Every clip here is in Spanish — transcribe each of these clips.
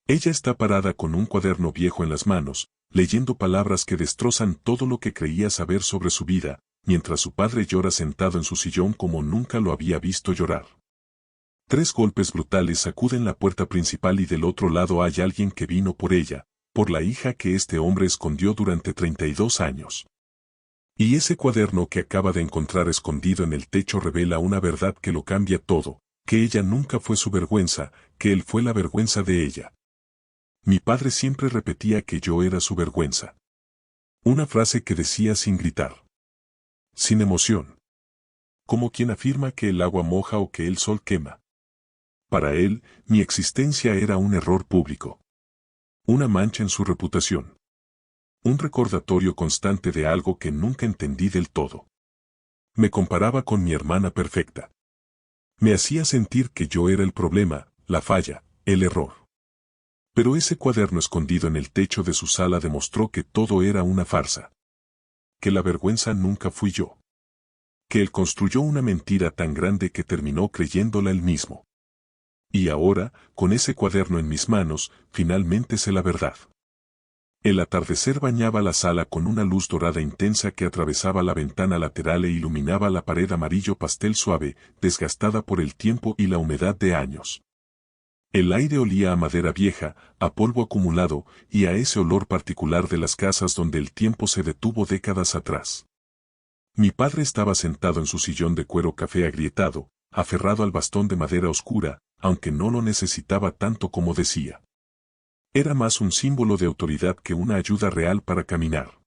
Ella está parada con un cuaderno viejo en las manos, leyendo palabras que destrozan todo lo que creía saber sobre su vida, mientras su padre llora sentado en su sillón como nunca lo había visto llorar. 3 golpes brutales sacuden la puerta principal y del otro lado hay alguien que vino por ella, por la hija que este hombre escondió durante 32 años. Y ese cuaderno que acaba de encontrar escondido en el techo revela una verdad que lo cambia todo, que ella nunca fue su vergüenza, que él fue la vergüenza de ella. Mi padre siempre repetía que yo era su vergüenza. Una frase que decía sin gritar. Sin emoción. Como quien afirma que el agua moja o que el sol quema. Para él, mi existencia era un error público. Una mancha en su reputación. Un recordatorio constante de algo que nunca entendí del todo. Me comparaba con mi hermana perfecta. Me hacía sentir que yo era el problema, la falla, el error. Pero ese cuaderno escondido en el techo de su sala demostró que todo era una farsa. Que la vergüenza nunca fui yo. Que él construyó una mentira tan grande que terminó creyéndola él mismo. Y ahora, con ese cuaderno en mis manos, finalmente sé la verdad. El atardecer bañaba la sala con una luz dorada intensa que atravesaba la ventana lateral e iluminaba la pared amarillo pastel suave, desgastada por el tiempo y la humedad de años. El aire olía a madera vieja, a polvo acumulado, y a ese olor particular de las casas donde el tiempo se detuvo décadas atrás. Mi padre estaba sentado en su sillón de cuero café agrietado, aferrado al bastón de madera oscura, aunque no lo necesitaba tanto como decía. Era más un símbolo de autoridad que una ayuda real para caminar.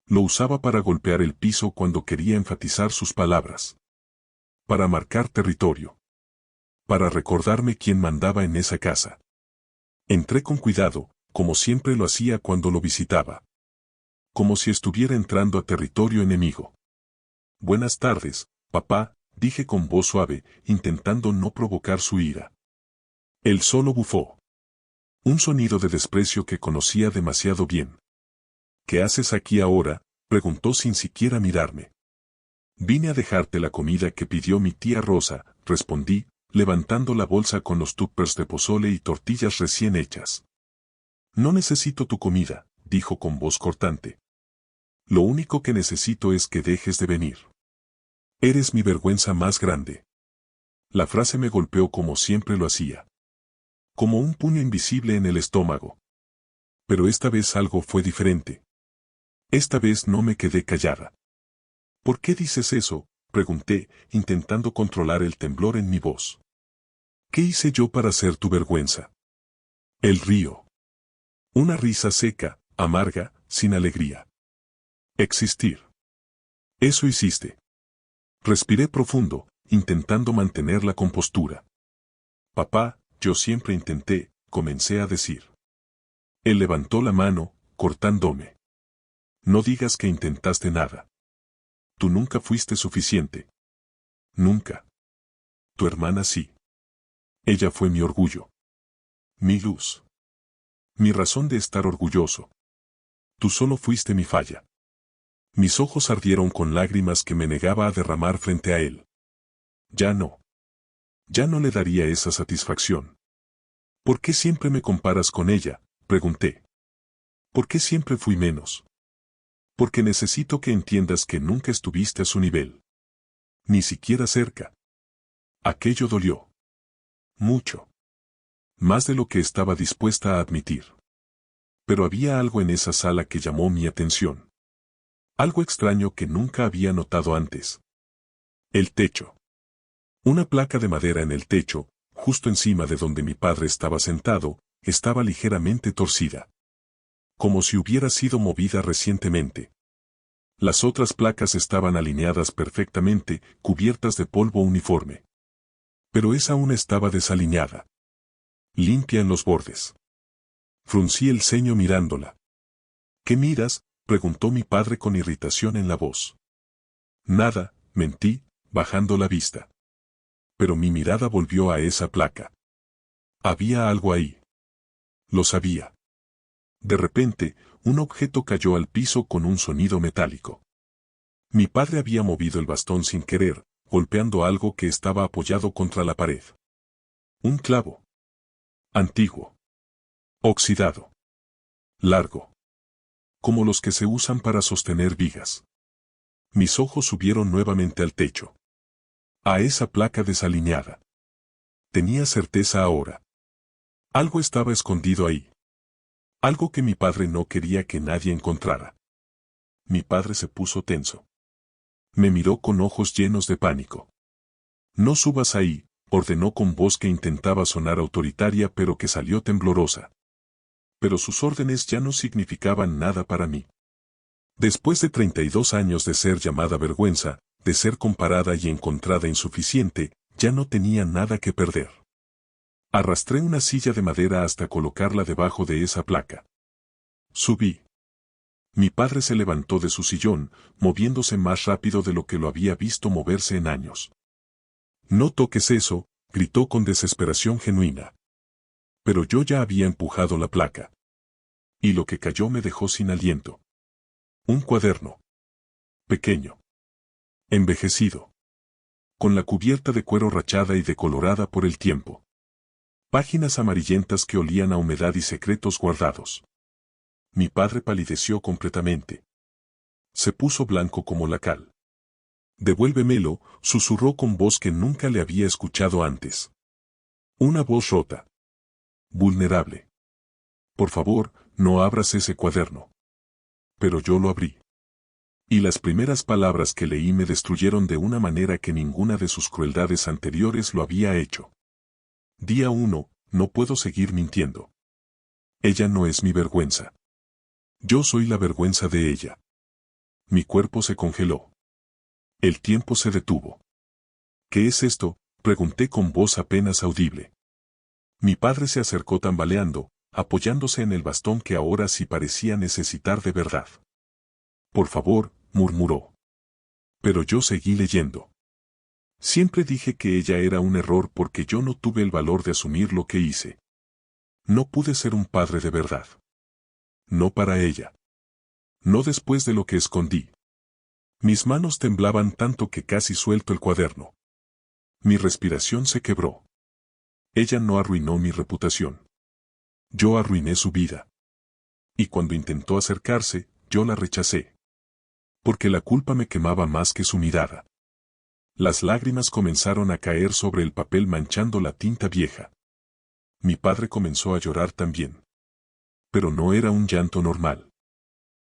Lo usaba para golpear el piso cuando quería enfatizar sus palabras. Para marcar territorio. Para recordarme quién mandaba en esa casa. Entré con cuidado, como siempre lo hacía cuando lo visitaba. Como si estuviera entrando a territorio enemigo. Buenas tardes, papá, dije con voz suave, intentando no provocar su ira. Él solo bufó. Un sonido de desprecio que conocía demasiado bien. ¿Qué haces aquí ahora?, preguntó sin siquiera mirarme. Vine a dejarte la comida que pidió mi tía Rosa, respondí, levantando la bolsa con los tuppers de pozole y tortillas recién hechas. No necesito tu comida, dijo con voz cortante. Lo único que necesito es que dejes de venir. Eres mi vergüenza más grande. La frase me golpeó como siempre lo hacía. Como un puño invisible en el estómago. Pero esta vez algo fue diferente. Esta vez no me quedé callada. ¿Por qué dices eso?, pregunté, intentando controlar el temblor en mi voz. ¿Qué hice yo para ser tu vergüenza? El río. Una risa seca, amarga, sin alegría. Existir. Eso hiciste. Respiré profundo, intentando mantener la compostura. Papá, yo siempre intenté, comencé a decir. Él levantó la mano, cortándome. No digas que intentaste nada. Tú nunca fuiste suficiente. Nunca. Tu hermana sí. Ella fue mi orgullo. Mi luz. Mi razón de estar orgulloso. Tú solo fuiste mi falla. Mis ojos ardieron con lágrimas que me negaba a derramar frente a él. Ya no. Ya no le daría esa satisfacción. ¿Por qué siempre me comparas con ella?, pregunté. ¿Por qué siempre fui menos? Porque necesito que entiendas que nunca estuviste a su nivel. Ni siquiera cerca. Aquello dolió. Mucho. Más de lo que estaba dispuesta a admitir. Pero había algo en esa sala que llamó mi atención. Algo extraño que nunca había notado antes. El techo. Una placa de madera en el techo, justo encima de donde mi padre estaba sentado, estaba ligeramente torcida. Como si hubiera sido movida recientemente. Las otras placas estaban alineadas perfectamente, cubiertas de polvo uniforme. Pero esa una estaba desalineada. Limpia en los bordes. Fruncí el ceño mirándola. ¿Qué miras?, preguntó mi padre con irritación en la voz. Nada, mentí, bajando la vista. Pero mi mirada volvió a esa placa. Había algo ahí. Lo sabía. De repente, un objeto cayó al piso con un sonido metálico. Mi padre había movido el bastón sin querer, golpeando algo que estaba apoyado contra la pared. Un clavo. Antiguo. Oxidado. Largo. Como los que se usan para sostener vigas. Mis ojos subieron nuevamente al techo. A esa placa desalineada. Tenía certeza ahora. Algo estaba escondido ahí. Algo que mi padre no quería que nadie encontrara. Mi padre se puso tenso. Me miró con ojos llenos de pánico. No subas ahí, ordenó con voz que intentaba sonar autoritaria pero que salió temblorosa. Pero sus órdenes ya no significaban nada para mí. Después de 32 años de ser llamada vergüenza, de ser comparada y encontrada insuficiente, ya no tenía nada que perder. Arrastré una silla de madera hasta colocarla debajo de esa placa. Subí. Mi padre se levantó de su sillón, moviéndose más rápido de lo que lo había visto moverse en años. «No toques eso», gritó con desesperación genuina. Pero yo ya había empujado la placa. Y lo que cayó me dejó sin aliento. Un cuaderno. Pequeño. Envejecido. Con la cubierta de cuero rachada y decolorada por el tiempo. Páginas amarillentas que olían a humedad y secretos guardados. Mi padre palideció completamente. Se puso blanco como la cal. «Devuélvemelo», susurró con voz que nunca le había escuchado antes. Una voz rota. Vulnerable. «Por favor, no abras ese cuaderno». Pero yo lo abrí. Y las primeras palabras que leí me destruyeron de una manera que ninguna de sus crueldades anteriores lo había hecho. Día 1, no puedo seguir mintiendo. Ella no es mi vergüenza. Yo soy la vergüenza de ella. Mi cuerpo se congeló. El tiempo se detuvo. «¿Qué es esto?», pregunté con voz apenas audible. Mi padre se acercó tambaleando, apoyándose en el bastón que ahora sí parecía necesitar de verdad. «Por favor», murmuró. Pero yo seguí leyendo. Siempre dije que ella era un error porque yo no tuve el valor de asumir lo que hice. No pude ser un padre de verdad. No para ella. No después de lo que escondí. Mis manos temblaban tanto que casi suelto el cuaderno. Mi respiración se quebró. Ella no arruinó mi reputación. Yo arruiné su vida. Y cuando intentó acercarse, yo la rechacé. Porque la culpa me quemaba más que su mirada. Las lágrimas comenzaron a caer sobre el papel manchando la tinta vieja. Mi padre comenzó a llorar también. Pero no era un llanto normal.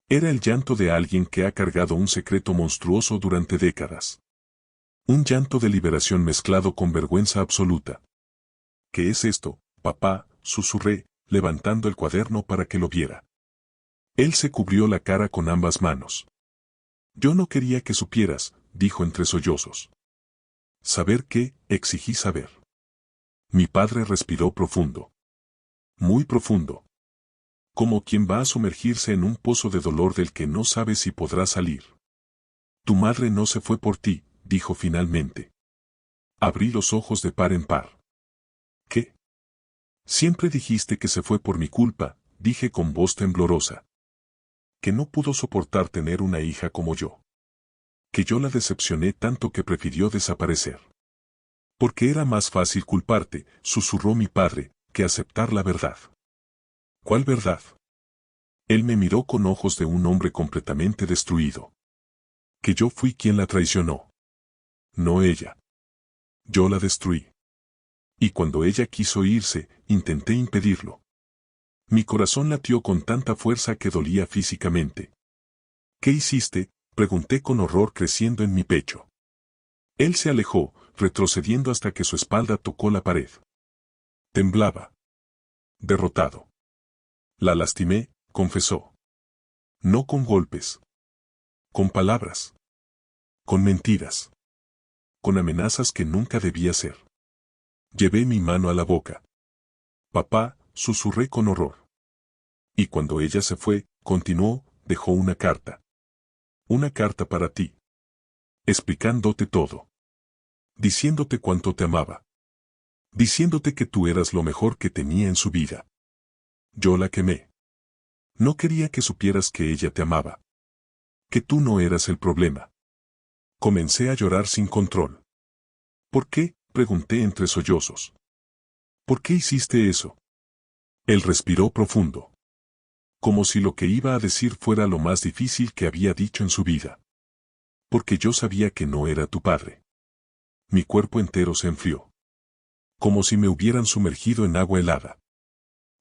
Era el llanto de alguien que ha cargado un secreto monstruoso durante décadas. Un llanto de liberación mezclado con vergüenza absoluta. «¿Qué es esto, papá?», susurré, levantando el cuaderno para que lo viera. Él se cubrió la cara con ambas manos. «Yo no quería que supieras», dijo entre sollozos. «¿Saber qué?», exigí saber. Mi padre respiró profundo. Muy profundo. Como quien va a sumergirse en un pozo de dolor del que no sabe si podrá salir. «Tu madre no se fue por ti», dijo finalmente. Abrí los ojos de par en par. «¿Qué? Siempre dijiste que se fue por mi culpa», dije con voz temblorosa. «Que no pudo soportar tener una hija como yo. Que yo la decepcioné tanto que prefirió desaparecer. Porque era más fácil culparte», susurró mi padre, «que aceptar la verdad». «¿Cuál verdad?». Él me miró con ojos de un hombre completamente destruido. «Que yo fui quien la traicionó. No ella. Yo la destruí. Y cuando ella quiso irse, intenté impedirlo. Mi corazón latió con tanta fuerza que dolía físicamente. «¿Qué hiciste?», pregunté con horror creciendo en mi pecho. Él se alejó, retrocediendo hasta que su espalda tocó la pared. Temblaba. Derrotado. «La lastimé», confesó. «No con golpes. Con palabras. Con mentiras. Con amenazas que nunca debía hacer». Llevé mi mano a la boca. «Papá», susurré con horror. «Y cuando ella se fue», continuó, «dejó una carta. Una carta para ti. Explicándote todo. Diciéndote cuánto te amaba. Diciéndote que tú eras lo mejor que tenía en su vida. Yo la quemé. No quería que supieras que ella te amaba. Que tú no eras el problema». Comencé a llorar sin control. «¿Por qué?», pregunté entre sollozos. «¿Por qué hiciste eso?». Él respiró profundo. Como si lo que iba a decir fuera lo más difícil que había dicho en su vida. Porque yo sabía que no era tu padre. Mi cuerpo entero se enfrió. Como si me hubieran sumergido en agua helada.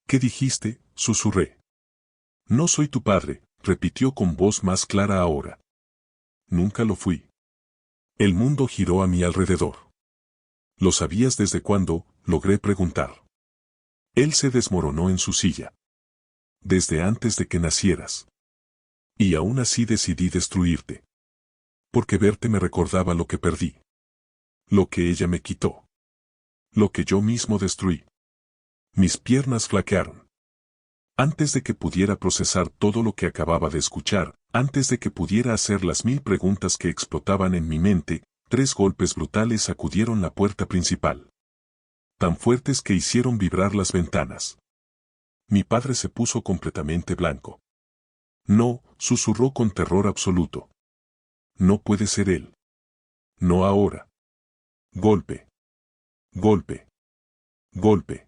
¿Qué dijiste?, susurré. No soy tu padre, repitió con voz más clara ahora. Nunca lo fui. El mundo giró a mi alrededor. ¿Lo sabías desde cuándo?, logré preguntar. Él se desmoronó en su silla. Desde antes de que nacieras. Y aún así decidí destruirte. Porque verte me recordaba lo que perdí. Lo que ella me quitó. Lo que yo mismo destruí. Mis piernas flaquearon. Antes de que pudiera procesar todo lo que acababa de escuchar, antes de que pudiera hacer las 1000 preguntas que explotaban en mi mente, 3 golpes brutales sacudieron la puerta principal. Tan fuertes que hicieron vibrar las ventanas. Mi padre se puso completamente blanco. No, susurró con terror absoluto. No puede ser él. No ahora. Golpe. Golpe. Golpe.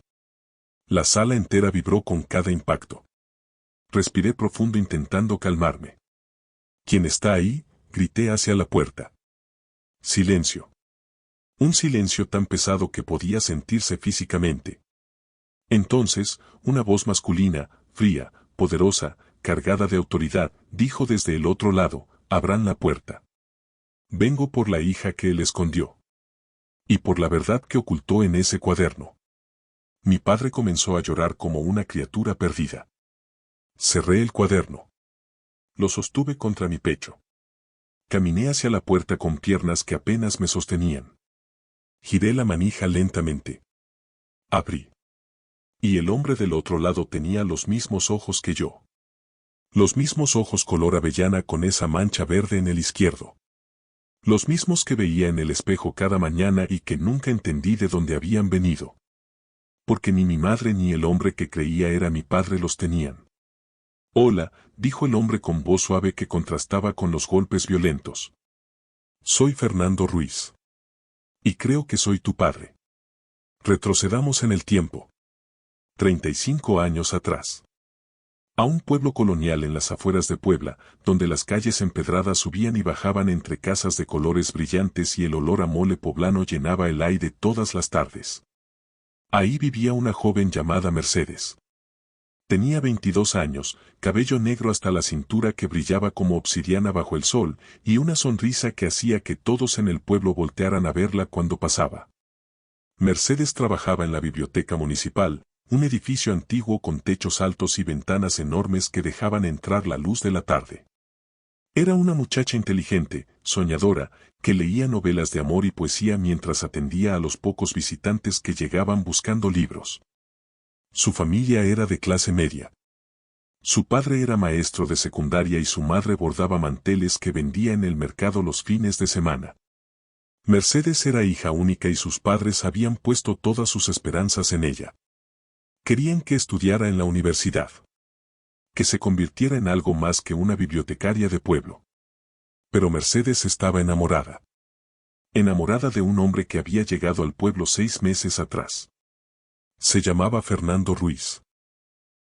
La sala entera vibró con cada impacto. Respiré profundo intentando calmarme. ¿Quién está ahí?, grité hacia la puerta. Silencio. Un silencio tan pesado que podía sentirse físicamente. Entonces, una voz masculina, fría, poderosa, cargada de autoridad, dijo desde el otro lado: abran la puerta. Vengo por la hija que él escondió. Y por la verdad que ocultó en ese cuaderno. Mi padre comenzó a llorar como una criatura perdida. Cerré el cuaderno. Lo sostuve contra mi pecho. Caminé hacia la puerta con piernas que apenas me sostenían. Giré la manija lentamente. Abrí. Y el hombre del otro lado tenía los mismos ojos que yo. Los mismos ojos color avellana con esa mancha verde en el izquierdo. Los mismos que veía en el espejo cada mañana y que nunca entendí de dónde habían venido. Porque ni mi madre ni el hombre que creía era mi padre los tenían. Hola, dijo el hombre con voz suave que contrastaba con los golpes violentos. Soy Fernando Ruiz. Y creo que soy tu padre. Retrocedamos en el tiempo. 35 años atrás. A un pueblo colonial en las afueras de Puebla, donde las calles empedradas subían y bajaban entre casas de colores brillantes y el olor a mole poblano llenaba el aire todas las tardes. Ahí vivía una joven llamada Mercedes. Tenía 22 años, cabello negro hasta la cintura que brillaba como obsidiana bajo el sol, y una sonrisa que hacía que todos en el pueblo voltearan a verla cuando pasaba. Mercedes trabajaba en la biblioteca municipal, un edificio antiguo con techos altos y ventanas enormes que dejaban entrar la luz de la tarde. Era una muchacha inteligente, soñadora, que leía novelas de amor y poesía mientras atendía a los pocos visitantes que llegaban buscando libros. Su familia era de clase media. Su padre era maestro de secundaria y su madre bordaba manteles que vendía en el mercado los fines de semana. Mercedes era hija única y sus padres habían puesto todas sus esperanzas en ella. Querían que estudiara en la universidad. Que se convirtiera en algo más que una bibliotecaria de pueblo. Pero Mercedes estaba enamorada. Enamorada de un hombre que había llegado al pueblo 6 meses atrás. Se llamaba Fernando Ruiz.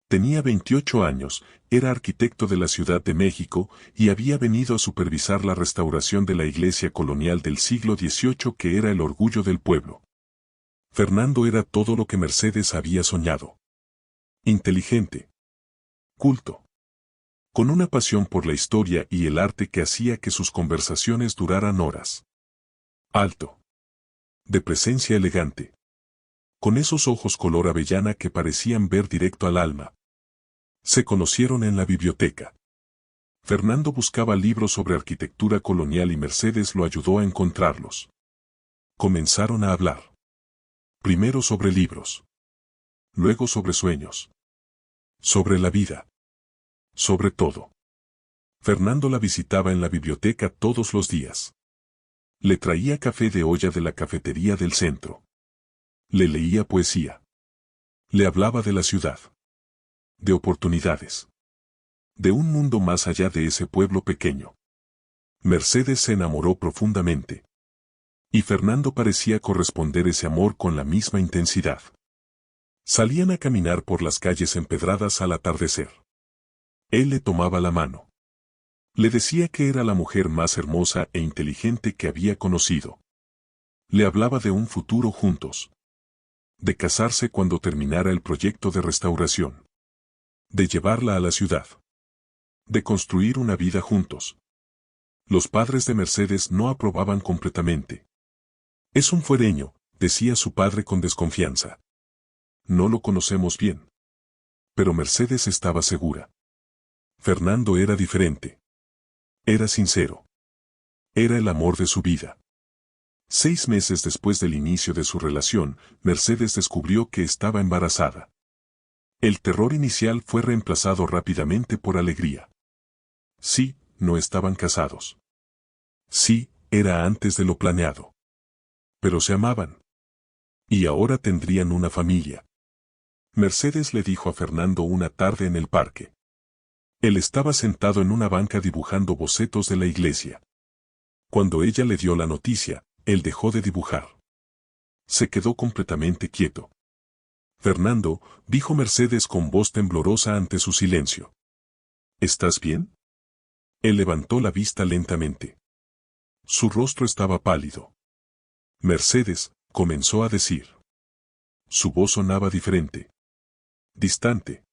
Tenía 28 años, era arquitecto de la Ciudad de México y había venido a supervisar la restauración de la iglesia colonial del siglo XVIII que era el orgullo del pueblo. Fernando era todo lo que Mercedes había soñado. Inteligente. Culto. Con una pasión por la historia y el arte que hacía que sus conversaciones duraran horas. Alto. De presencia elegante. Con esos ojos color avellana que parecían ver directo al alma. Se conocieron en la biblioteca. Fernando buscaba libros sobre arquitectura colonial y Mercedes lo ayudó a encontrarlos. Comenzaron a hablar. Primero sobre libros. Luego sobre sueños. Sobre la vida. Sobre todo. Fernando la visitaba en la biblioteca todos los días. Le traía café de olla de la cafetería del centro. Le leía poesía. Le hablaba de la ciudad. De oportunidades. De un mundo más allá de ese pueblo pequeño. Mercedes se enamoró profundamente. Y Fernando parecía corresponder ese amor con la misma intensidad. Salían a caminar por las calles empedradas al atardecer. Él le tomaba la mano. Le decía que era la mujer más hermosa e inteligente que había conocido. Le hablaba de un futuro juntos. De casarse cuando terminara el proyecto de restauración. De llevarla a la ciudad. De construir una vida juntos. Los padres de Mercedes no aprobaban completamente. Es un fuereño, decía su padre con desconfianza. No lo conocemos bien. Pero Mercedes estaba segura. Fernando era diferente. Era sincero. Era el amor de su vida. 6 meses después del inicio de su relación, Mercedes descubrió que estaba embarazada. El terror inicial fue reemplazado rápidamente por alegría. Sí, no estaban casados. Sí, era antes de lo planeado. Pero se amaban. Y ahora tendrían una familia. Mercedes le dijo a Fernando una tarde en el parque. Él estaba sentado en una banca dibujando bocetos de la iglesia. Cuando ella le dio la noticia, él dejó de dibujar. Se quedó completamente quieto. Fernando, dijo Mercedes con voz temblorosa ante su silencio. ¿Estás bien? Él levantó la vista lentamente. Su rostro estaba pálido. Mercedes, comenzó a decir. Su voz sonaba diferente. Distante.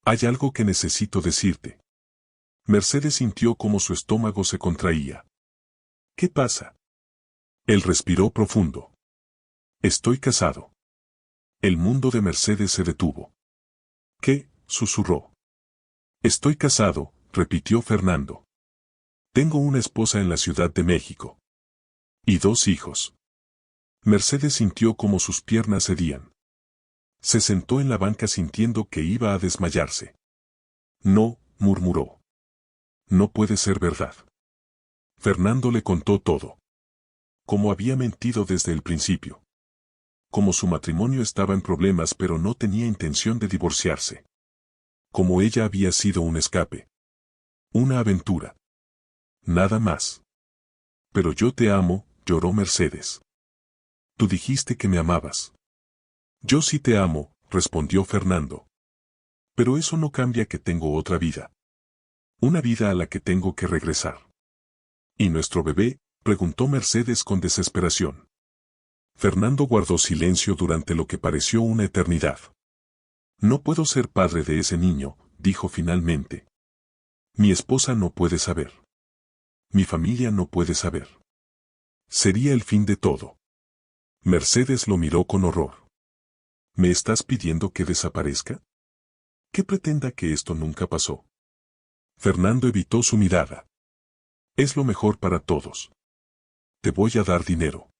Hay algo que necesito decirte. Mercedes sintió como su estómago se contraía. ¿Qué pasa? Él respiró profundo. Estoy casado. El mundo de Mercedes se detuvo. ¿Qué? Susurró. Estoy casado, repitió Fernando. Tengo una esposa en la Ciudad de México. Y 2 hijos. Mercedes sintió como sus piernas cedían. Se sentó en la banca sintiendo que iba a desmayarse. No, murmuró. No puede ser verdad. Fernando le contó todo. Cómo había mentido desde el principio. Cómo su matrimonio estaba en problemas pero no tenía intención de divorciarse. Cómo ella había sido un escape. Una aventura. Nada más. Pero yo te amo, lloró Mercedes. Tú dijiste que me amabas. Yo sí te amo, respondió Fernando. Pero eso no cambia que tengo otra vida. Una vida a la que tengo que regresar. ¿Y nuestro bebé? Preguntó Mercedes con desesperación. Fernando guardó silencio durante lo que pareció una eternidad. No puedo ser padre de ese niño, dijo finalmente. Mi esposa no puede saber. Mi familia no puede saber. Sería el fin de todo. Mercedes lo miró con horror. ¿Me estás pidiendo que desaparezca? ¿Que pretenda que esto nunca pasó? Fernando evitó su mirada. Es lo mejor para todos. Te voy a dar dinero.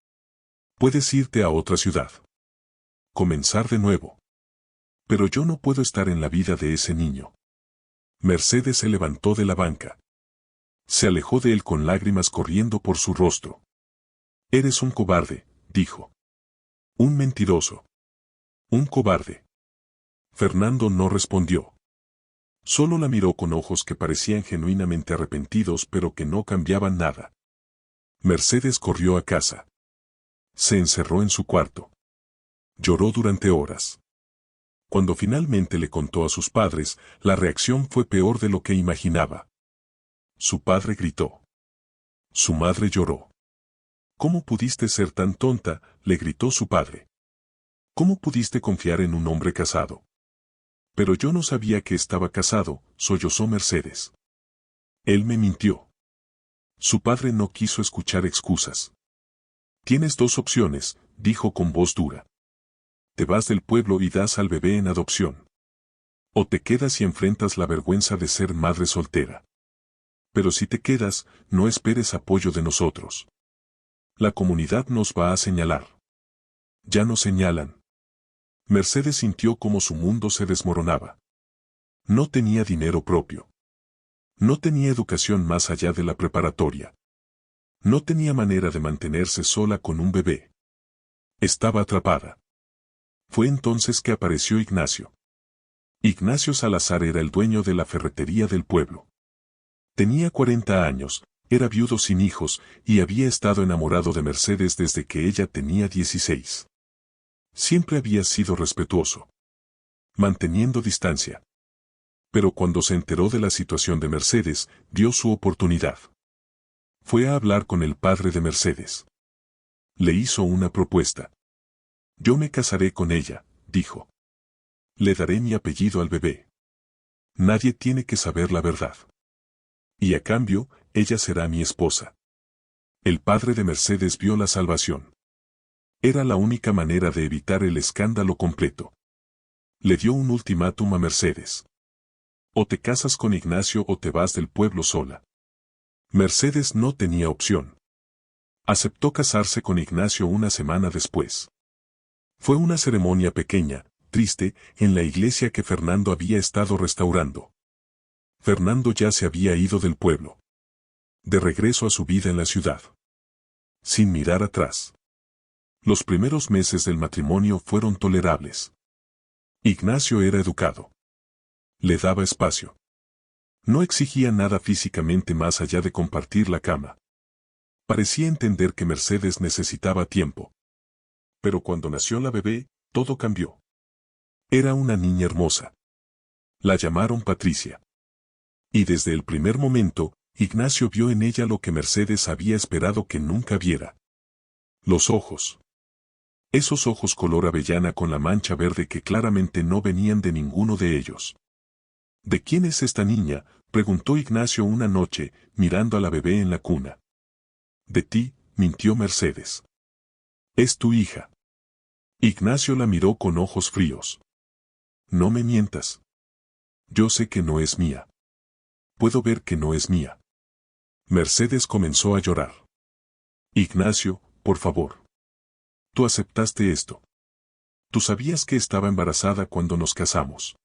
Puedes irte a otra ciudad. Comenzar de nuevo. Pero yo no puedo estar en la vida de ese niño. Mercedes se levantó de la banca. Se alejó de él con lágrimas corriendo por su rostro. Eres un cobarde, dijo. Un mentiroso. Un cobarde. Fernando no respondió. Solo la miró con ojos que parecían genuinamente arrepentidos pero que no cambiaban nada. Mercedes corrió a casa. Se encerró en su cuarto. Lloró durante horas. Cuando finalmente le contó a sus padres, la reacción fue peor de lo que imaginaba. Su padre gritó. Su madre lloró. ¿Cómo pudiste ser tan tonta?, le gritó su padre. ¿Cómo pudiste confiar en un hombre casado? Pero yo no sabía que estaba casado, sollozó Mercedes. Él me mintió. Su padre no quiso escuchar excusas. Tienes 2 opciones, dijo con voz dura. Te vas del pueblo y das al bebé en adopción. O te quedas y enfrentas la vergüenza de ser madre soltera. Pero si te quedas, no esperes apoyo de nosotros. La comunidad nos va a señalar. Ya nos señalan. Mercedes sintió como su mundo se desmoronaba. No tenía dinero propio. No tenía educación más allá de la preparatoria. No tenía manera de mantenerse sola con un bebé. Estaba atrapada. Fue entonces que apareció Ignacio. Ignacio Salazar era el dueño de la ferretería del pueblo. Tenía 40 años, era viudo sin hijos y había estado enamorado de Mercedes desde que ella tenía 16. Siempre había sido respetuoso, manteniendo distancia. Pero cuando se enteró de la situación de Mercedes, dio su oportunidad. Fue a hablar con el padre de Mercedes. Le hizo una propuesta. Yo me casaré con ella, dijo. Le daré mi apellido al bebé. Nadie tiene que saber la verdad. Y a cambio, ella será mi esposa. El padre de Mercedes vio la salvación. Era la única manera de evitar el escándalo completo. Le dio un ultimátum a Mercedes. O te casas con Ignacio o te vas del pueblo sola. Mercedes no tenía opción. Aceptó casarse con Ignacio una semana después. Fue una ceremonia pequeña, triste, en la iglesia que Fernando había estado restaurando. Fernando ya se había ido del pueblo. De regreso a su vida en la ciudad. Sin mirar atrás. Los primeros meses del matrimonio fueron tolerables. Ignacio era educado. Le daba espacio. No exigía nada físicamente más allá de compartir la cama. Parecía entender que Mercedes necesitaba tiempo. Pero cuando nació la bebé, todo cambió. Era una niña hermosa. La llamaron Patricia. Y desde el primer momento, Ignacio vio en ella lo que Mercedes había esperado que nunca viera. Los ojos. Esos ojos color avellana con la mancha verde que claramente no venían de ninguno de ellos. ¿De quién es esta niña?, preguntó Ignacio una noche, mirando a la bebé en la cuna. De ti, mintió Mercedes. Es tu hija. Ignacio la miró con ojos fríos. No me mientas. Yo sé que no es mía. Puedo ver que no es mía. Mercedes comenzó a llorar. Ignacio, por favor. Tú aceptaste esto. Tú sabías que estaba embarazada cuando nos casamos.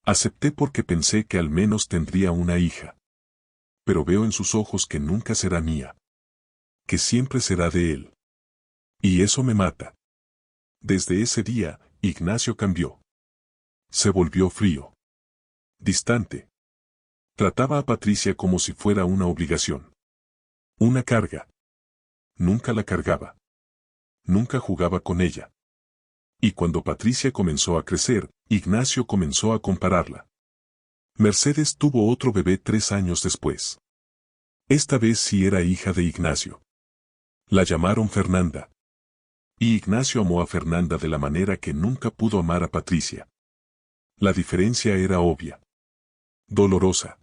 Acepté porque pensé que al menos tendría una hija. Pero veo en sus ojos que nunca será mía. Que siempre será de él. Y eso me mata. Desde ese día, Ignacio cambió. Se volvió frío. Distante. Trataba a Patricia como si fuera una obligación. Una carga. Nunca la cargaba. Nunca jugaba con ella. Y cuando Patricia comenzó a crecer, Ignacio comenzó a compararla. Mercedes tuvo otro bebé 3 años después. Esta vez sí era hija de Ignacio. La llamaron Fernanda. Y Ignacio amó a Fernanda de la manera que nunca pudo amar a Patricia. La diferencia era obvia. Dolorosa.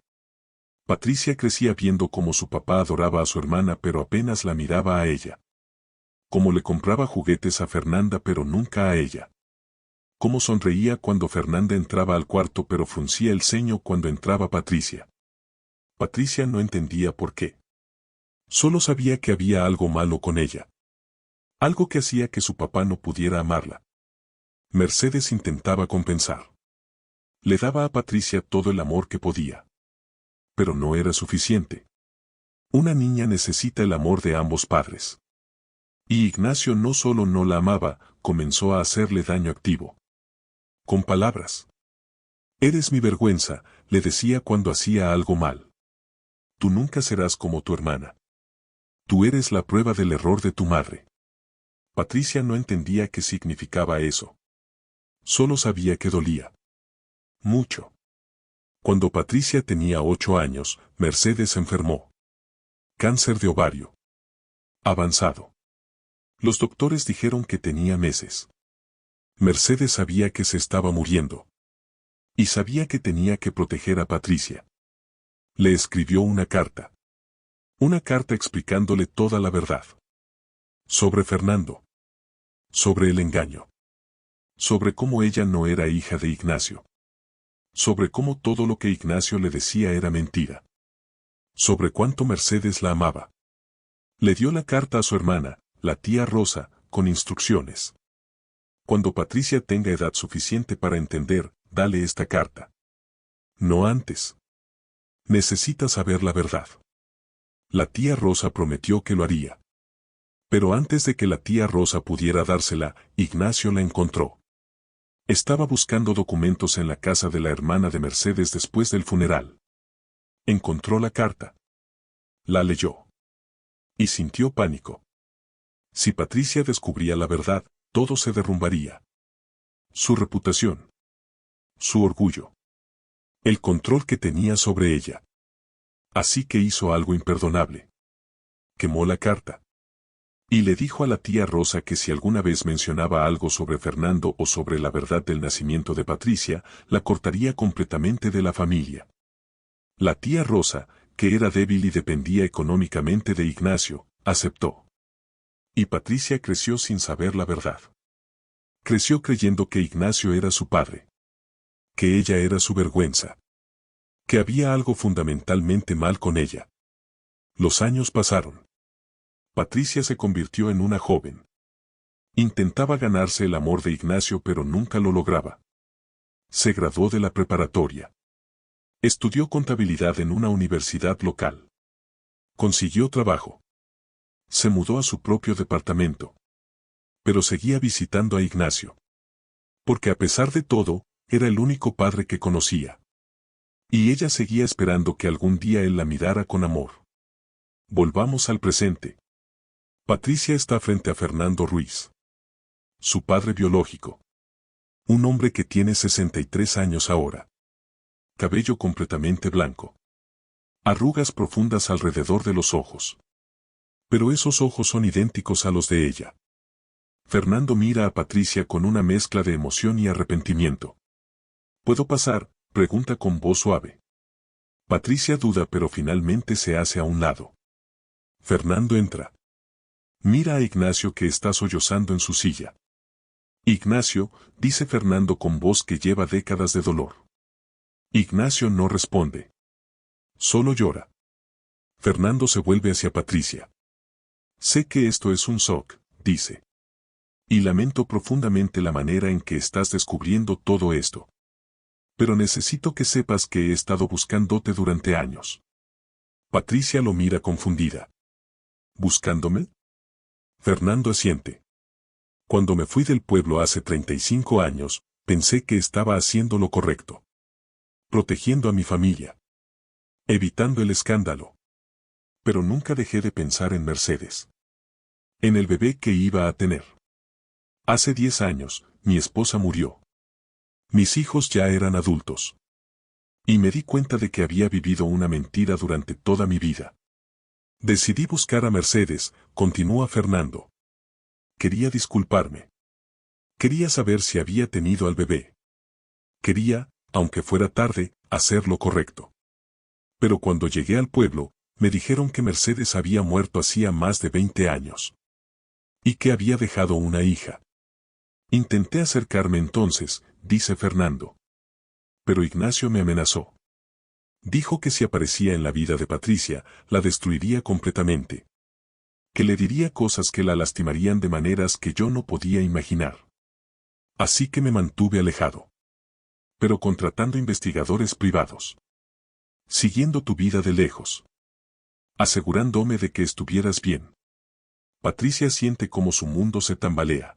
Patricia crecía viendo cómo su papá adoraba a su hermana pero apenas la miraba a ella. Cómo le compraba juguetes a Fernanda pero nunca a ella. Cómo sonreía cuando Fernanda entraba al cuarto pero fruncía el ceño cuando entraba Patricia. Patricia no entendía por qué. Solo sabía que había algo malo con ella. Algo que hacía que su papá no pudiera amarla. Mercedes intentaba compensar. Le daba a Patricia todo el amor que podía. Pero no era suficiente. Una niña necesita el amor de ambos padres. Y Ignacio no solo no la amaba, comenzó a hacerle daño activo. Con palabras. Eres mi vergüenza, le decía cuando hacía algo mal. Tú nunca serás como tu hermana. Tú eres la prueba del error de tu madre. Patricia no entendía qué significaba eso. Solo sabía que dolía. Mucho. Cuando Patricia tenía 8 años, Mercedes se enfermó. Cáncer de ovario. Avanzado. Los doctores dijeron que tenía meses. Mercedes sabía que se estaba muriendo. Y sabía que tenía que proteger a Patricia. Le escribió una carta. Una carta explicándole toda la verdad. Sobre Fernando. Sobre el engaño. Sobre cómo ella no era hija de Ignacio. Sobre cómo todo lo que Ignacio le decía era mentira. Sobre cuánto Mercedes la amaba. Le dio la carta a su hermana, la tía Rosa, con instrucciones. Cuando Patricia tenga edad suficiente para entender, dale esta carta. No antes. Necesita saber la verdad. La tía Rosa prometió que lo haría. Pero antes de que la tía Rosa pudiera dársela, Ignacio la encontró. Estaba buscando documentos en la casa de la hermana de Mercedes después del funeral. Encontró la carta. La leyó. Y sintió pánico. Si Patricia descubría la verdad, todo se derrumbaría. Su reputación. Su orgullo. El control que tenía sobre ella. Así que hizo algo imperdonable. Quemó la carta. Y le dijo a la tía Rosa que si alguna vez mencionaba algo sobre Fernando o sobre la verdad del nacimiento de Patricia, la cortaría completamente de la familia. La tía Rosa, que era débil y dependía económicamente de Ignacio, aceptó. Y Patricia creció sin saber la verdad. Creció creyendo que Ignacio era su padre. Que ella era su vergüenza. Que había algo fundamentalmente mal con ella. Los años pasaron. Patricia se convirtió en una joven. Intentaba ganarse el amor de Ignacio pero nunca lo lograba. Se graduó de la preparatoria. Estudió contabilidad en una universidad local. Consiguió trabajo. Se mudó a su propio departamento. Pero seguía visitando a Ignacio. Porque a pesar de todo, era el único padre que conocía. Y ella seguía esperando que algún día él la mirara con amor. Volvamos al presente. Patricia está frente a Fernando Ruiz. Su padre biológico. Un hombre que tiene 63 años ahora. Cabello completamente blanco. Arrugas profundas alrededor de los ojos. Pero esos ojos son idénticos a los de ella. Fernando mira a Patricia con una mezcla de emoción y arrepentimiento. ¿Puedo pasar?, pregunta con voz suave. Patricia duda pero finalmente se hace a un lado. Fernando entra. Mira a Ignacio que está sollozando en su silla. Ignacio, dice Fernando con voz que lleva décadas de dolor. Ignacio no responde. Solo llora. Fernando se vuelve hacia Patricia. Sé que esto es un shock, dice. Y lamento profundamente la manera en que estás descubriendo todo esto. Pero necesito que sepas que he estado buscándote durante años. Patricia lo mira confundida. ¿Buscándome? Fernando asiente. Cuando me fui del pueblo hace 35 años, pensé que estaba haciendo lo correcto. Protegiendo a mi familia. Evitando el escándalo. Pero nunca dejé de pensar en Mercedes. En el bebé que iba a tener. Hace 10 años, mi esposa murió. Mis hijos ya eran adultos. Y me di cuenta de que había vivido una mentira durante toda mi vida. Decidí buscar a Mercedes, continúa Fernando. Quería disculparme. Quería saber si había tenido al bebé. Quería, aunque fuera tarde, hacer lo correcto. Pero cuando llegué al pueblo, me dijeron que Mercedes había muerto hacía más de 20 años. Y que había dejado una hija. Intenté acercarme entonces, dice Fernando. Pero Ignacio me amenazó. Dijo que si aparecía en la vida de Patricia, la destruiría completamente. Que le diría cosas que la lastimarían de maneras que yo no podía imaginar. Así que me mantuve alejado. Pero contratando investigadores privados. Siguiendo tu vida de lejos. Asegurándome de que estuvieras bien. Patricia siente como su mundo se tambalea.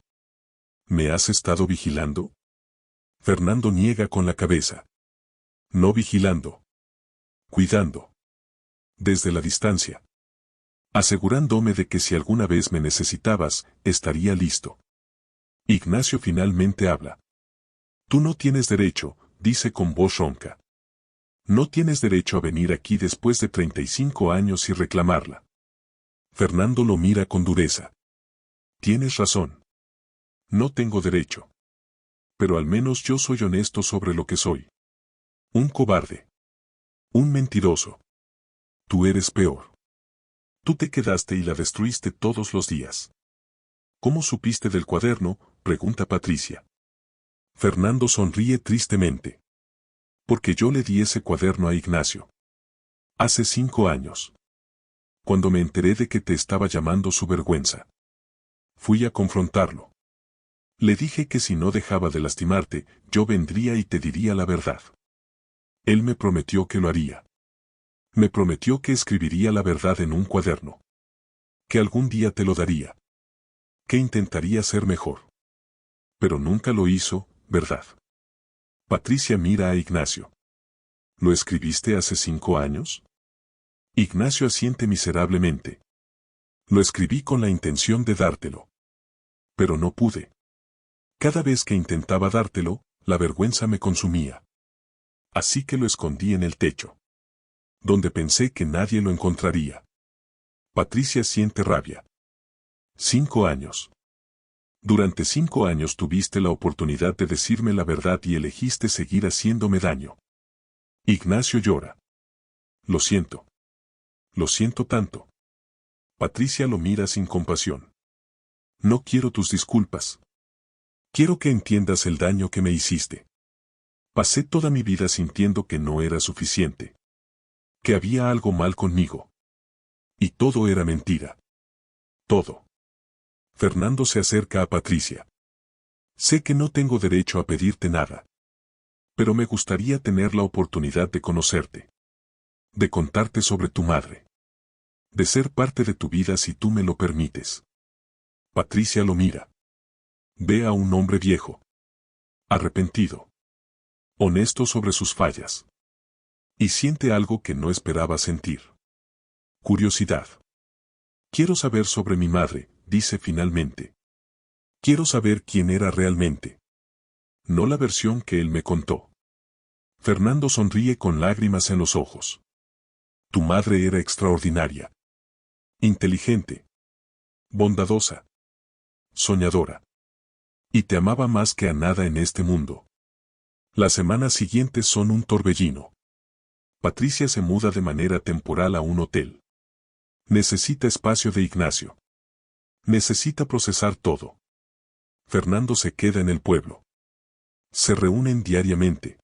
¿Me has estado vigilando? Fernando niega con la cabeza. No vigilando. Cuidando. Desde la distancia. Asegurándome de que si alguna vez me necesitabas, estaría listo. Ignacio finalmente habla. Tú no tienes derecho, dice con voz ronca. No tienes derecho a venir aquí después de 35 años y reclamarla. Fernando lo mira con dureza. Tienes razón. No tengo derecho. Pero al menos yo soy honesto sobre lo que soy. Un cobarde. Un mentiroso. Tú eres peor. Tú te quedaste y la destruiste todos los días. ¿Cómo supiste del cuaderno?, pregunta Patricia. Fernando sonríe tristemente. Porque yo le di ese cuaderno a Ignacio. Hace 5 años. Cuando me enteré de que te estaba llamando su vergüenza. Fui a confrontarlo. Le dije que si no dejaba de lastimarte, yo vendría y te diría la verdad. Él me prometió que lo haría. Me prometió que escribiría la verdad en un cuaderno. Que algún día te lo daría. Que intentaría ser mejor. Pero nunca lo hizo, ¿verdad? Patricia mira a Ignacio. ¿Lo escribiste hace 5 años? Ignacio asiente miserablemente. Lo escribí con la intención de dártelo. Pero no pude. Cada vez que intentaba dártelo, la vergüenza me consumía. Así que lo escondí en el techo, donde pensé que nadie lo encontraría. Patricia siente rabia. 5 años. Durante 5 años tuviste la oportunidad de decirme la verdad y elegiste seguir haciéndome daño. Ignacio llora. Lo siento. Lo siento tanto. Patricia lo mira sin compasión. No quiero tus disculpas. Quiero que entiendas el daño que me hiciste. Pasé toda mi vida sintiendo que no era suficiente. Que había algo mal conmigo. Y todo era mentira. Todo. Fernando se acerca a Patricia. Sé que no tengo derecho a pedirte nada. Pero me gustaría tener la oportunidad de conocerte. De contarte sobre tu madre. De ser parte de tu vida si tú me lo permites. Patricia lo mira. Ve a un hombre viejo. Arrepentido. Honesto sobre sus fallas. Y siente algo que no esperaba sentir. Curiosidad. Quiero saber sobre mi madre, dice finalmente. Quiero saber quién era realmente. No la versión que él me contó. Fernando sonríe con lágrimas en los ojos. Tu madre era extraordinaria. Inteligente. Bondadosa. Soñadora. Y te amaba más que a nada en este mundo. Las semanas siguientes son un torbellino. Patricia se muda de manera temporal a un hotel. Necesita espacio de Ignacio. Necesita procesar todo. Fernando se queda en el pueblo. Se reúnen diariamente.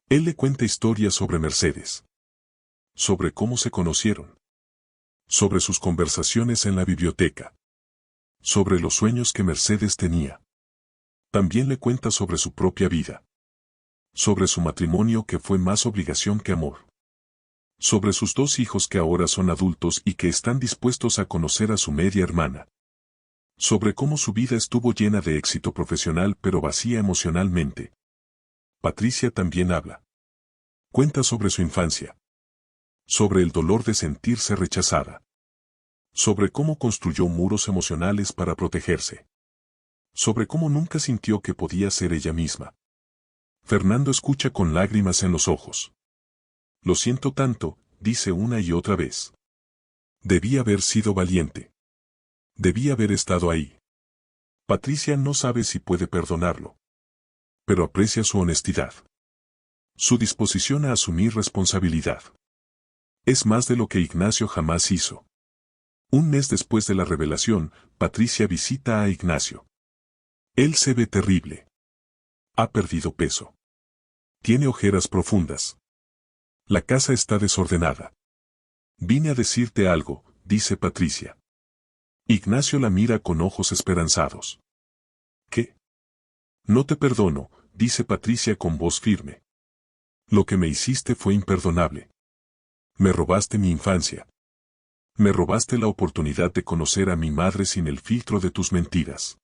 Él le cuenta historias sobre Mercedes. Sobre cómo se conocieron. Sobre sus conversaciones en la biblioteca. Sobre los sueños que Mercedes tenía. También le cuenta sobre su propia vida. Sobre su matrimonio que fue más obligación que amor. Sobre sus 2 hijos que ahora son adultos y que están dispuestos a conocer a su media hermana. Sobre cómo su vida estuvo llena de éxito profesional pero vacía emocionalmente. Patricia también habla. Cuenta sobre su infancia. Sobre el dolor de sentirse rechazada. Sobre cómo construyó muros emocionales para protegerse. Sobre cómo nunca sintió que podía ser ella misma. Fernando escucha con lágrimas en los ojos. Lo siento tanto, dice una y otra vez. Debí haber sido valiente. Debí haber estado ahí. Patricia no sabe si puede perdonarlo. Pero aprecia su honestidad. Su disposición a asumir responsabilidad. Es más de lo que Ignacio jamás hizo. Un mes después de la revelación, Patricia visita a Ignacio. Él se ve terrible. Ha perdido peso. Tiene ojeras profundas. La casa está desordenada. Vine a decirte algo, dice Patricia. Ignacio la mira con ojos esperanzados. ¿Qué? No te perdono, dice Patricia con voz firme. Lo que me hiciste fue imperdonable. Me robaste mi infancia. Me robaste la oportunidad de conocer a mi madre sin el filtro de tus mentiras.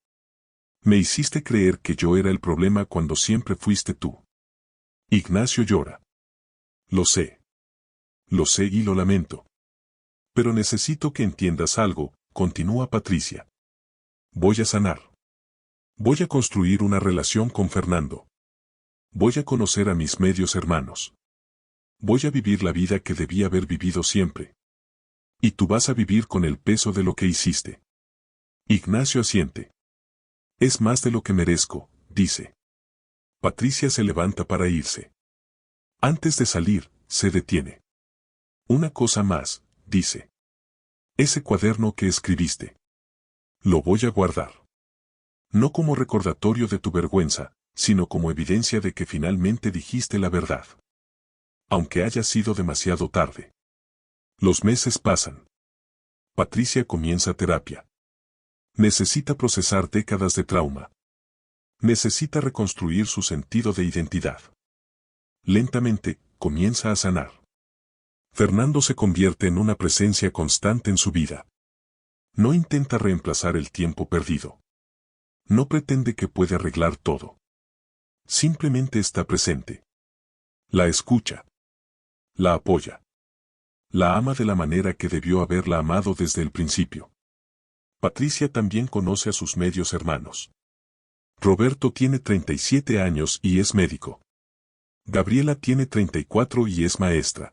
Me hiciste creer que yo era el problema cuando siempre fuiste tú. Ignacio llora. Lo sé. Lo sé y lo lamento. Pero necesito que entiendas algo, continúa Patricia. Voy a sanar. Voy a construir una relación con Fernando. Voy a conocer a mis medios hermanos. Voy a vivir la vida que debí haber vivido siempre. Y tú vas a vivir con el peso de lo que hiciste. Ignacio asiente. Es más de lo que merezco, dice. Patricia se levanta para irse. Antes de salir, se detiene. Una cosa más, dice. Ese cuaderno que escribiste. Lo voy a guardar. No como recordatorio de tu vergüenza, sino como evidencia de que finalmente dijiste la verdad. Aunque haya sido demasiado tarde. Los meses pasan. Patricia comienza terapia. Necesita procesar décadas de trauma. Necesita reconstruir su sentido de identidad. Lentamente, comienza a sanar. Fernando se convierte en una presencia constante en su vida. No intenta reemplazar el tiempo perdido. No pretende que puede arreglar todo. Simplemente está presente. La escucha. La apoya. La ama de la manera que debió haberla amado desde el principio. Patricia también conoce a sus medios hermanos. Roberto tiene 37 años y es médico. Gabriela tiene 34 y es maestra.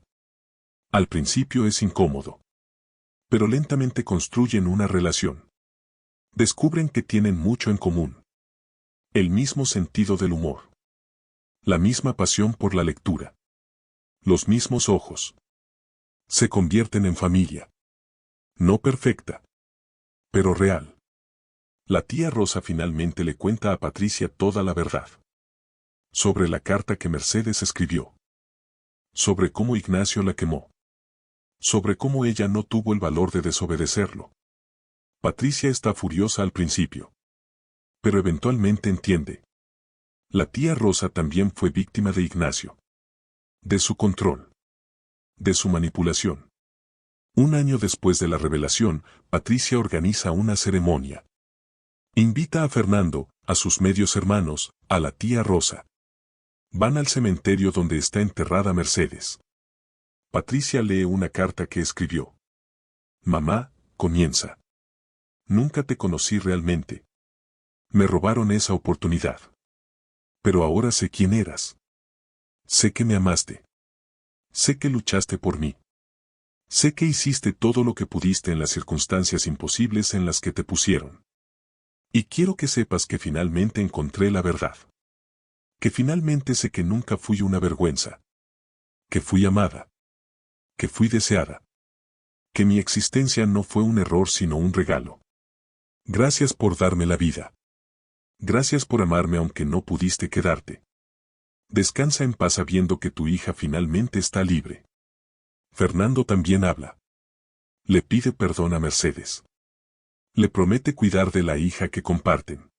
Al principio es incómodo. Pero lentamente construyen una relación. Descubren que tienen mucho en común. El mismo sentido del humor. La misma pasión por la lectura. Los mismos ojos. Se convierten en familia. No perfecta, pero real. La tía Rosa finalmente le cuenta a Patricia toda la verdad. Sobre la carta que Mercedes escribió. Sobre cómo Ignacio la quemó. Sobre cómo ella no tuvo el valor de desobedecerlo. Patricia está furiosa al principio. Pero eventualmente entiende. La tía Rosa también fue víctima de Ignacio. De su control. De su manipulación. Un año después de la revelación, Patricia organiza una ceremonia. Invita a Fernando, a sus medios hermanos, a la tía Rosa. Van al cementerio donde está enterrada Mercedes. Patricia lee una carta que escribió. Mamá, comienza. Nunca te conocí realmente. Me robaron esa oportunidad. Pero ahora sé quién eras. Sé que me amaste. Sé que luchaste por mí. Sé que hiciste todo lo que pudiste en las circunstancias imposibles en las que te pusieron. Y quiero que sepas que finalmente encontré la verdad. Que finalmente sé que nunca fui una vergüenza. Que fui amada. Que fui deseada. Que mi existencia no fue un error sino un regalo. Gracias por darme la vida. Gracias por amarme aunque no pudiste quedarte. Descansa en paz sabiendo que tu hija finalmente está libre. Fernando también habla. Le pide perdón a Mercedes. Le promete cuidar de la hija que comparten.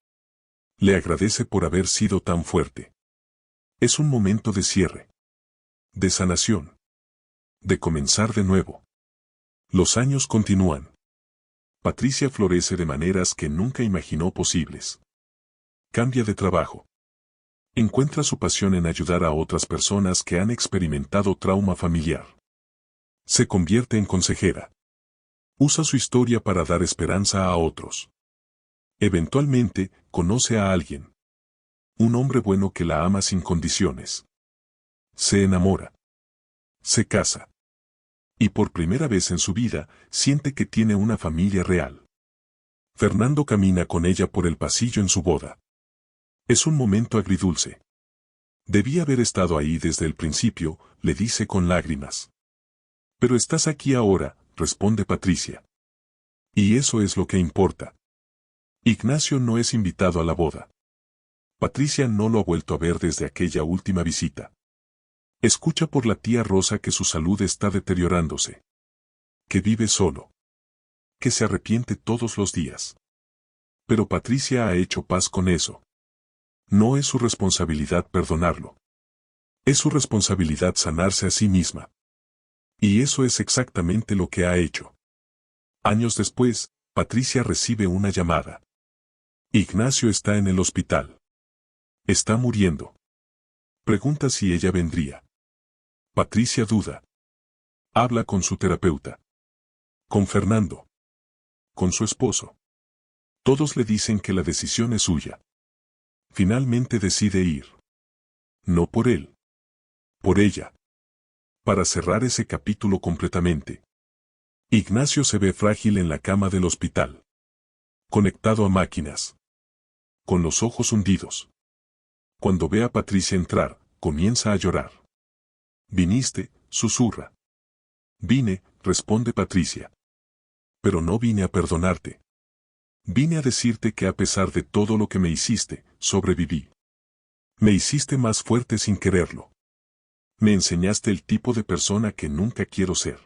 Le agradece por haber sido tan fuerte. Es un momento de cierre. De sanación. De comenzar de nuevo. Los años continúan. Patricia florece de maneras que nunca imaginó posibles. Cambia de trabajo. Encuentra su pasión en ayudar a otras personas que han experimentado trauma familiar. Se convierte en consejera. Usa su historia para dar esperanza a otros. Eventualmente, conoce a alguien. Un hombre bueno que la ama sin condiciones. Se enamora. Se casa. Y por primera vez en su vida, siente que tiene una familia real. Fernando camina con ella por el pasillo en su boda. Es un momento agridulce. Debí haber estado ahí desde el principio, le dice con lágrimas. Pero estás aquí ahora, responde Patricia. Y eso es lo que importa. Ignacio no es invitado a la boda. Patricia no lo ha vuelto a ver desde aquella última visita. Escucha por la tía Rosa que su salud está deteriorándose. Que vive solo. Que se arrepiente todos los días. Pero Patricia ha hecho paz con eso. No es su responsabilidad perdonarlo. Es su responsabilidad sanarse a sí misma. Y eso es exactamente lo que ha hecho. Años después, Patricia recibe una llamada. Ignacio está en el hospital. Está muriendo. Pregunta si ella vendría. Patricia duda. Habla con su terapeuta. Con Fernando. Con su esposo. Todos le dicen que la decisión es suya. Finalmente decide ir. No por él. Por ella. Para cerrar ese capítulo completamente. Ignacio se ve frágil en la cama del hospital. Conectado a máquinas. Con los ojos hundidos. Cuando ve a Patricia entrar, comienza a llorar. Viniste, susurra. Vine, responde Patricia. Pero no vine a perdonarte. Vine a decirte que a pesar de todo lo que me hiciste, sobreviví. Me hiciste más fuerte sin quererlo. Me enseñaste el tipo de persona que nunca quiero ser.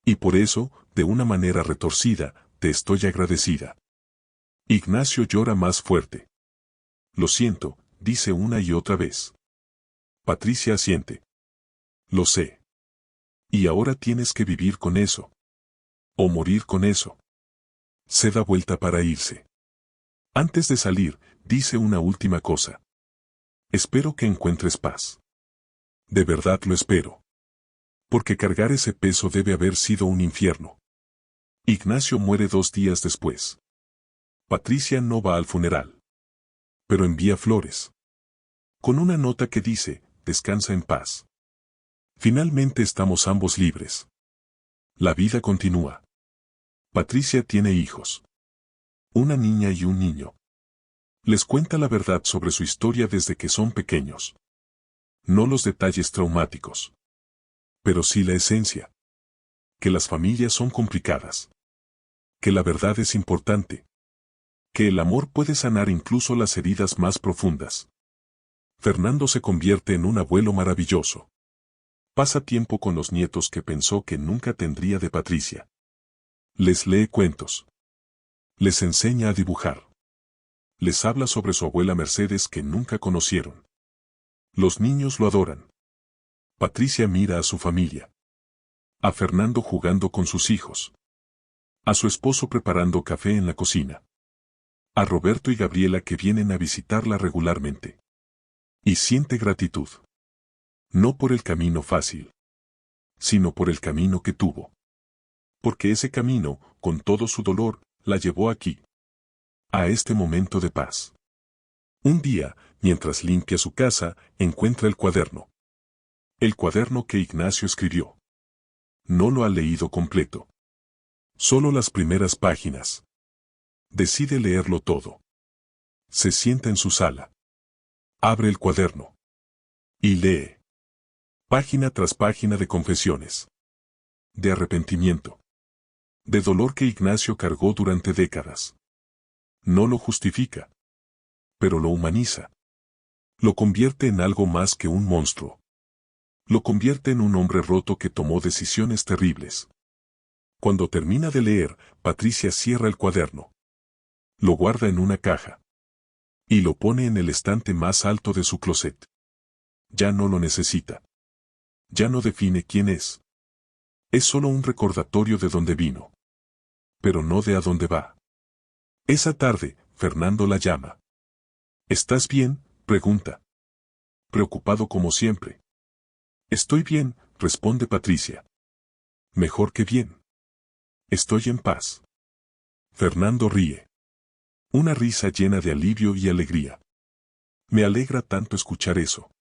Y por eso, de una manera retorcida, te estoy agradecida. Ignacio llora más fuerte. Lo siento, dice una y otra vez. Patricia asiente. Lo sé. Y ahora tienes que vivir con eso. O morir con eso. Se da vuelta para irse. Antes de salir, dice una última cosa. Espero que encuentres paz. De verdad lo espero. Porque cargar ese peso debe haber sido un infierno. Ignacio muere 2 días después. Patricia no va al funeral. pero envía flores. Con una nota que dice, descansa en paz. Finalmente estamos ambos libres. La vida continúa. Patricia tiene hijos. Una niña y un niño. Les cuenta la verdad sobre su historia desde que son pequeños. No los detalles traumáticos. Pero sí la esencia. Que las familias son complicadas. Que la verdad es importante. Que el amor puede sanar incluso las heridas más profundas. Fernando se convierte en un abuelo maravilloso. Pasa tiempo con los nietos que pensó que nunca tendría de Patricia. Les lee cuentos. Les enseña a dibujar. Les habla sobre su abuela Mercedes que nunca conocieron. Los niños lo adoran. Patricia mira a su familia. A Fernando jugando con sus hijos. A su esposo preparando café en la cocina. A Roberto y Gabriela que vienen a visitarla regularmente. Y siente gratitud. No por el camino fácil, sino por el camino que tuvo. Porque ese camino, con todo su dolor, la llevó aquí. A este momento de paz. Un día, mientras limpia su casa, encuentra el cuaderno. El cuaderno que Ignacio escribió. No lo ha leído completo. Solo las primeras páginas. Decide leerlo todo. Se sienta en su sala. Abre el cuaderno. Y lee. Página tras página de confesiones. De arrepentimiento. De dolor que Ignacio cargó durante décadas. No lo justifica. Pero lo humaniza. Lo convierte en algo más que un monstruo. Lo convierte en un hombre roto que tomó decisiones terribles. Cuando termina de leer, Patricia cierra el cuaderno. Lo guarda en una caja. Y lo pone en el estante más alto de su closet. Ya no lo necesita. Ya no define quién es. Es solo un recordatorio de dónde vino. Pero no de a dónde va. Esa tarde, Fernando la llama. ¿Estás bien?, pregunta. Preocupado como siempre. Estoy bien, responde Patricia. Mejor que bien. Estoy en paz. Fernando ríe. Una risa llena de alivio y alegría. Me alegra tanto escuchar eso.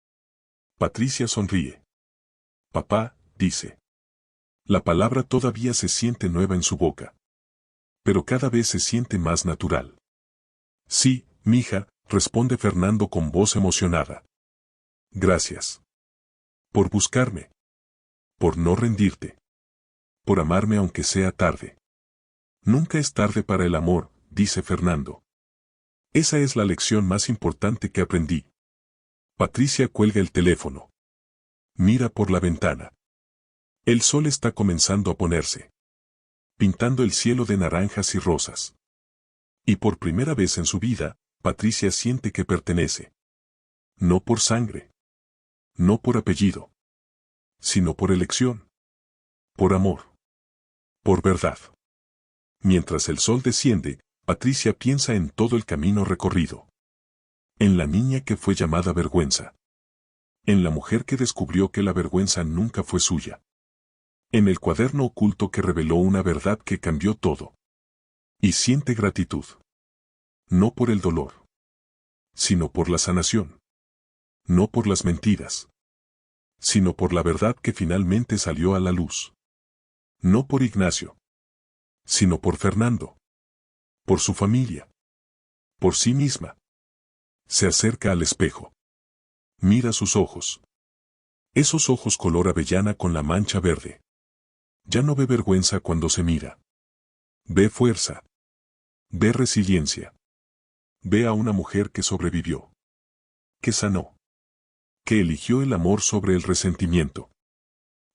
Patricia sonríe. Papá, dice. La palabra todavía se siente nueva en su boca. Pero cada vez se siente más natural. Sí, mija, responde Fernando con voz emocionada. Gracias. Por buscarme. Por no rendirte. Por amarme aunque sea tarde. Nunca es tarde para el amor, dice Fernando. Esa es la lección más importante que aprendí. Patricia cuelga el teléfono. Mira por la ventana. El sol está comenzando a ponerse. Pintando el cielo de naranjas y rosas. Y por primera vez en su vida, Patricia siente que pertenece. No por sangre. No por apellido. Sino por elección. Por amor. Por verdad. Mientras el sol desciende, Patricia piensa en todo el camino recorrido. En la niña que fue llamada vergüenza. En la mujer que descubrió que la vergüenza nunca fue suya. En el cuaderno oculto que reveló una verdad que cambió todo. Y siente gratitud. No por el dolor. Sino por la sanación. No por las mentiras. Sino por la verdad que finalmente salió a la luz. No por Ignacio. Sino por Fernando. Por su familia. Por sí misma. Se acerca al espejo. Mira sus ojos. Esos ojos color avellana con la mancha verde. Ya no ve vergüenza cuando se mira. Ve fuerza. Ve resiliencia. Ve a una mujer que sobrevivió. Que sanó. Que eligió el amor sobre el resentimiento.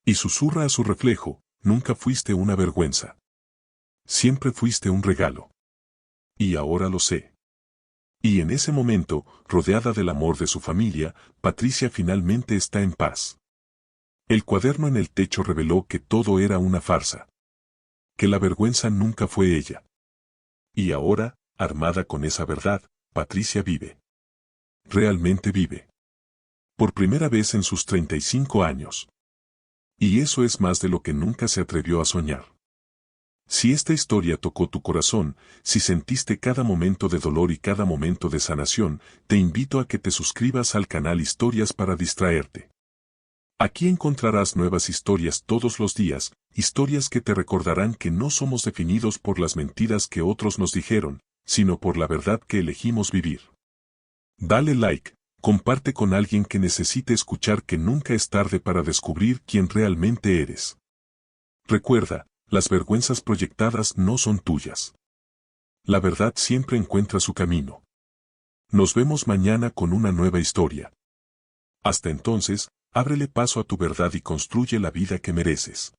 Y susurra a su reflejo, nunca fuiste una vergüenza. Siempre fuiste un regalo. Y ahora lo sé. Y en ese momento, rodeada del amor de su familia, Patricia finalmente está en paz. El cuaderno en el techo reveló que todo era una farsa. Que la vergüenza nunca fue ella. Y ahora, armada con esa verdad, Patricia vive. Realmente vive. Por primera vez en sus 35 años. Y eso es más de lo que nunca se atrevió a soñar. Si esta historia tocó tu corazón, si sentiste cada momento de dolor y cada momento de sanación, te invito a que te suscribas al canal Historias para distraerte. Aquí encontrarás nuevas historias todos los días, historias que te recordarán que no somos definidos por las mentiras que otros nos dijeron, sino por la verdad que elegimos vivir. Dale like, comparte con alguien que necesite escuchar que nunca es tarde para descubrir quién realmente eres. Recuerda, las vergüenzas proyectadas no son tuyas. La verdad siempre encuentra su camino. Nos vemos mañana con una nueva historia. Hasta entonces, ábrele paso a tu verdad y construye la vida que mereces.